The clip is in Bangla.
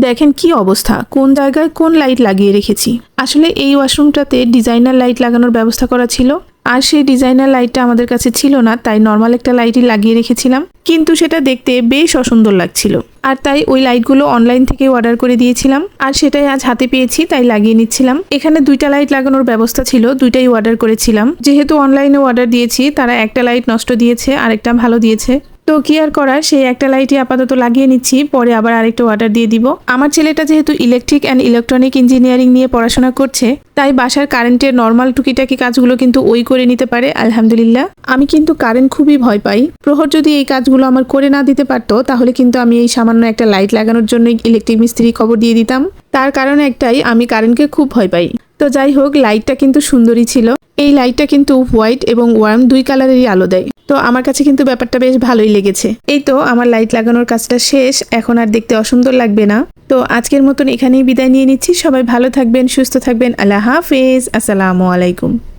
দেখেন কি অবস্থা, কোন জায়গায় কোন লাইট লাগিয়ে রেখেছি। আসলে এই ওয়াশরুমটাতে ডিজাইনার লাইট লাগানোর ব্যবস্থা করা ছিল, আর সেই ডিজাইনার লাইটটা আমাদের কাছে ছিল না, তাই নর্মাল একটা লাইটই লাগিয়ে রেখেছিলাম, কিন্তু সেটা দেখতে বেশ অসুন্দর লাগছিল। আর তাই ওই লাইটগুলো অনলাইন থেকে অর্ডার করে দিয়েছিলাম, আর সেটাই আজ হাতে পেয়েছি, তাই লাগিয়ে নিচ্ছিলাম। এখানে 2টা লাইট লাগানোর ব্যবস্থা ছিল, 2টাই অর্ডার করেছিলাম। যেহেতু অনলাইনে অর্ডার দিয়েছি, তারা একটা লাইট নষ্ট দিয়েছে, আরেকটা ভালো দিয়েছে। তো কি আর করার, সেই একটা লাইটই আপাতত লাগিয়ে নিচ্ছি, পরে আবার আরেকটা অর্ডার দিয়ে দিব। আমার ছেলেটা যেহেতু ইলেকট্রিক অ্যান্ড ইলেকট্রনিক ইঞ্জিনিয়ারিং নিয়ে পড়াশোনা করছে, তাই বাসার কারেন্টের নর্মাল টুকিটাকি কাজগুলো কিন্তু ওই করে নিতে পারে, আলহামদুলিল্লাহ। আমি কিন্তু কারেন্ট খুবই ভয় পাই। প্রহর যদি এই কাজগুলো আমার করে না দিতে পারতো, তাহলে কিন্তু আমি এই সামান্য একটা লাইট লাগানোর জন্য ইলেকট্রিক মিস্ত্রি খবর দিয়ে দিতাম। তার কারণ একটাই, আমি কারেন্টকে খুব ভয় পাই। তো যাই হোক, লাইটটা কিন্তু সুন্দরই ছিল। এই লাইটটা কিন্তু হোয়াইট এবং ওয়ার্ম 2 কালারেরই আলো দেয়। তো আমার কাছে কিন্তু ব্যাপারটা বেশ ভালোই লেগেছে। এই তো আমার লাইট লাগানোর কাজটা শেষ, এখন আর দেখতে অসুন্দর লাগবে না। তো আজকের মতন এখানেই বিদায় নিয়ে নিচ্ছি। সবাই ভালো থাকবেন, সুস্থ থাকবেন। আল্লাহ হাফেজ, আসসালামু আলাইকুম।